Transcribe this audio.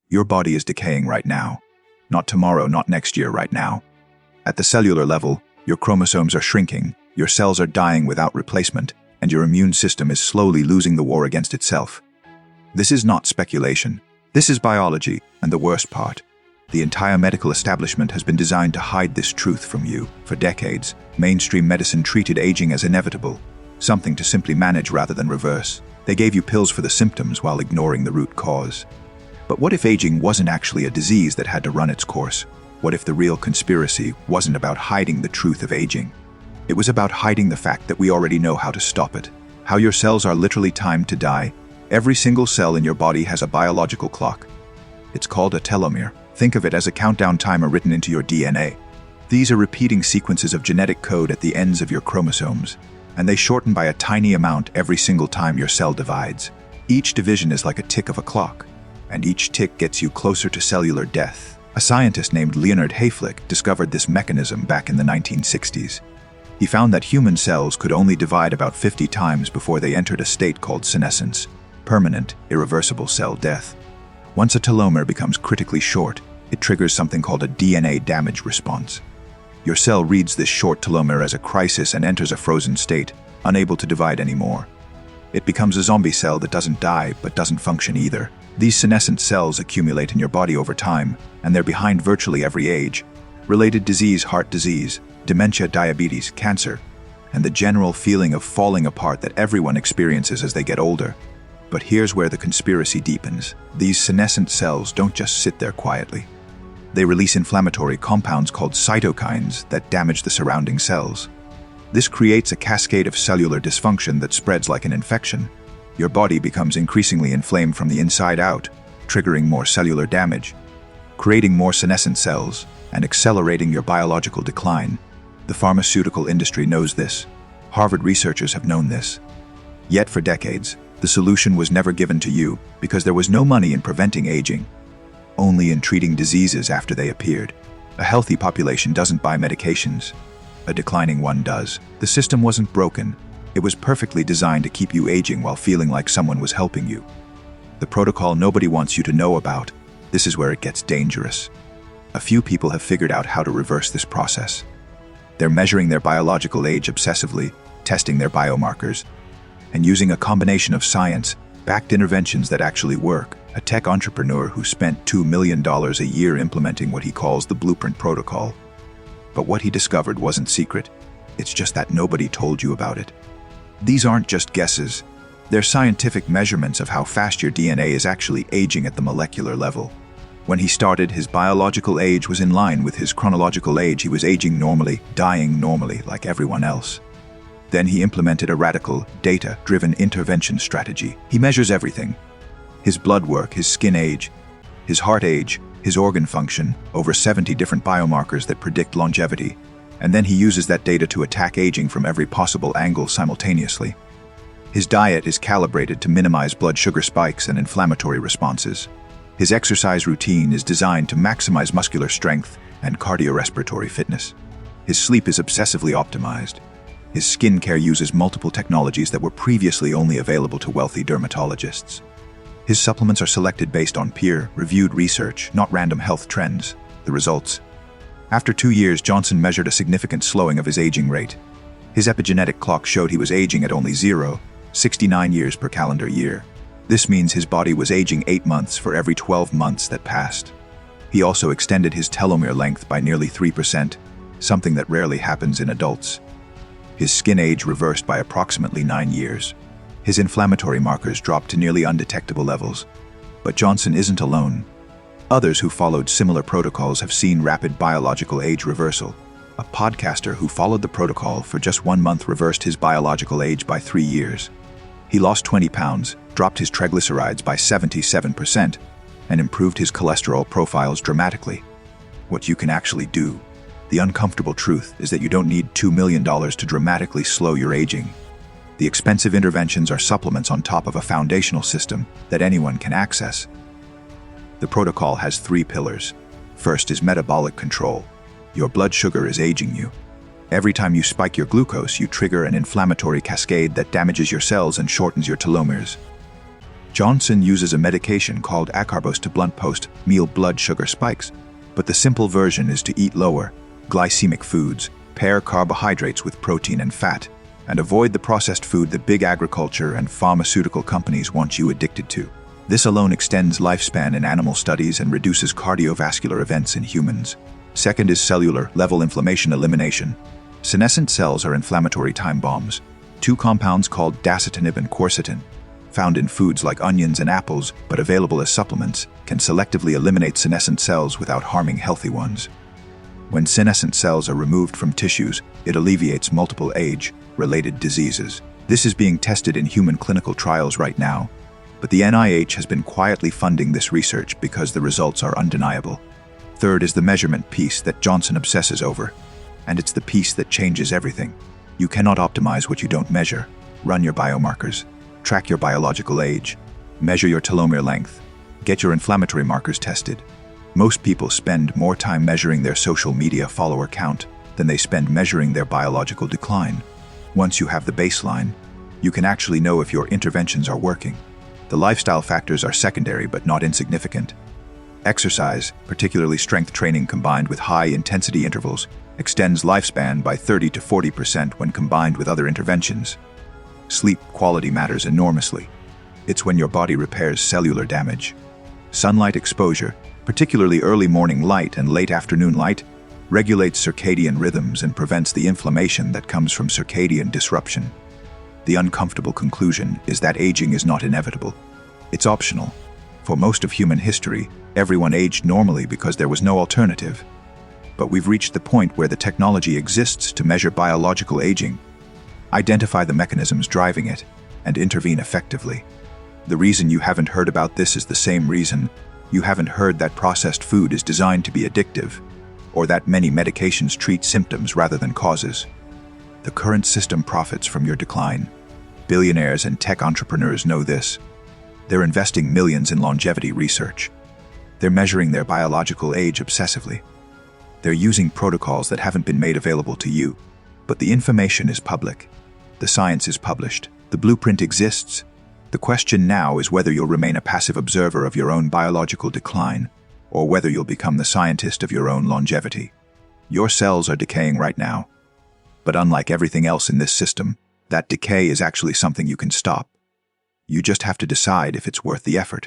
Your body is decaying right now. Not tomorrow, not next year, right now. At the cellular level, your chromosomes are shrinking, your cells are dying without replacement, and your immune system is slowly losing the war against itself. This is not speculation. This is biology, and the worst part. The entire medical establishment has been designed to hide this truth from you. For decades, mainstream medicine treated aging as inevitable, something to simply manage rather than reverse. They gave you pills for the symptoms while ignoring the root cause. But what if aging wasn't actually a disease that had to run its course? What if the real conspiracy wasn't about hiding the truth of aging? It was about hiding the fact that we already know how to stop it. How your cells are literally timed to die. Every single cell in your body has a biological clock. It's called a telomere. Think of it as a countdown timer written into your DNA. These are repeating sequences of genetic code at the ends of your chromosomes, and they shorten by a tiny amount every single time your cell divides. Each division is like a tick of a clock, and each tick gets you closer to cellular death. A scientist named Leonard Hayflick discovered this mechanism back in the 1960s. He found that human cells could only divide about 50 times before they entered a state called senescence, permanent, irreversible cell death. Once a telomere becomes critically short, it triggers something called a DNA damage response. Your cell reads this short telomere as a crisis and enters a frozen state, unable to divide anymore. It becomes a zombie cell that doesn't die but doesn't function either. These senescent cells accumulate in your body over time, and they're behind virtually every age-related disease, heart disease, dementia, diabetes, cancer, and the general feeling of falling apart that everyone experiences as they get older. But here's where the conspiracy deepens. These senescent cells don't just sit there quietly. They release inflammatory compounds called cytokines that damage the surrounding cells. This creates a cascade of cellular dysfunction that spreads like an infection. Your body becomes increasingly inflamed from the inside out, triggering more cellular damage, creating more senescent cells, and accelerating your biological decline. The pharmaceutical industry knows this. Harvard researchers have known this. Yet for decades, the solution was never given to you because there was no money in preventing aging, only in treating diseases after they appeared. A healthy population doesn't buy medications. A declining one does. The system wasn't broken. It was perfectly designed to keep you aging while feeling like someone was helping you. The protocol nobody wants you to know about. This is where it gets dangerous. A few people have figured out how to reverse this process. They're measuring their biological age obsessively, testing their biomarkers, and using a combination of science-backed interventions that actually work. A tech entrepreneur who spent $2 million a year implementing what he calls the Blueprint Protocol. But what he discovered wasn't secret. It's just that nobody told you about it. These aren't just guesses. They're scientific measurements of how fast your DNA is actually aging at the molecular level. When he started, his biological age was in line with his chronological age. He was aging normally, dying normally, like everyone else. Then he implemented a radical, data-driven intervention strategy. He measures everything. His blood work, his skin age, his heart age, his organ function, over 70 different biomarkers that predict longevity. And then he uses that data to attack aging from every possible angle simultaneously. His diet is calibrated to minimize blood sugar spikes and inflammatory responses. His exercise routine is designed to maximize muscular strength and cardiorespiratory fitness. His sleep is obsessively optimized. His skincare uses multiple technologies that were previously only available to wealthy dermatologists. His supplements are selected based on peer-reviewed research, not random health trends. The results? After 2 years, Johnson measured a significant slowing of his aging rate. His epigenetic clock showed he was aging at only 0.69 years per calendar year. This means his body was aging 8 months for every 12 months that passed. He also extended his telomere length by nearly 3%, something that rarely happens in adults. His skin age reversed by approximately 9 years. His inflammatory markers dropped to nearly undetectable levels. But Johnson isn't alone. Others who followed similar protocols have seen rapid biological age reversal. A podcaster who followed the protocol for just 1 month reversed his biological age by 3 years. He lost 20 pounds, dropped his triglycerides by 77%, and improved his cholesterol profiles dramatically. What you can actually do. The uncomfortable truth is that you don't need $2 million to dramatically slow your aging. The expensive interventions are supplements on top of a foundational system that anyone can access. The protocol has 3 pillars. First is metabolic control. Your blood sugar is aging you. Every time you spike your glucose, you trigger an inflammatory cascade that damages your cells and shortens your telomeres. Johnson uses a medication called acarbose to blunt post-meal blood sugar spikes, but the simple version is to eat lower, glycemic foods, pair carbohydrates with protein and fat, and avoid the processed food that big agriculture and pharmaceutical companies want you addicted to. This alone extends lifespan in animal studies and reduces cardiovascular events in humans. Second is cellular level inflammation elimination. Senescent cells are inflammatory time bombs. Two compounds called dasatinib and quercetin, found in foods like onions and apples but available as supplements, can selectively eliminate senescent cells without harming healthy ones. When senescent cells are removed from tissues, it alleviates multiple age-related diseases. This is being tested in human clinical trials right now, but the NIH has been quietly funding this research because the results are undeniable. Third is the measurement piece that Johnson obsesses over, and it's the piece that changes everything. You cannot optimize what you don't measure. Run your biomarkers, track your biological age, measure your telomere length, get your inflammatory markers tested. Most people spend more time measuring their social media follower count than they spend measuring their biological decline. Once you have the baseline, you can actually know if your interventions are working. The lifestyle factors are secondary but not insignificant. Exercise, particularly strength training combined with high-intensity intervals, extends lifespan by 30 to 40% when combined with other interventions. Sleep quality matters enormously. It's when your body repairs cellular damage. Sunlight exposure, particularly early morning light and late afternoon light, regulates circadian rhythms and prevents the inflammation that comes from circadian disruption. The uncomfortable conclusion is that aging is not inevitable. It's optional. For most of human history, everyone aged normally because there was no alternative. But we've reached the point where the technology exists to measure biological aging, identify the mechanisms driving it, and intervene effectively. The reason you haven't heard about this is the same reason you haven't heard that processed food is designed to be addictive, or that many medications treat symptoms rather than causes. The current system profits from your decline. Billionaires and tech entrepreneurs know this. They're investing millions in longevity research. They're measuring their biological age obsessively. They're using protocols that haven't been made available to you, but the information is public. The science is published. The blueprint exists. The question now is whether you'll remain a passive observer of your own biological decline, or whether you'll become the scientist of your own longevity. Your cells are decaying right now, but unlike everything else in this system, that decay is actually something you can stop. You just have to decide if it's worth the effort.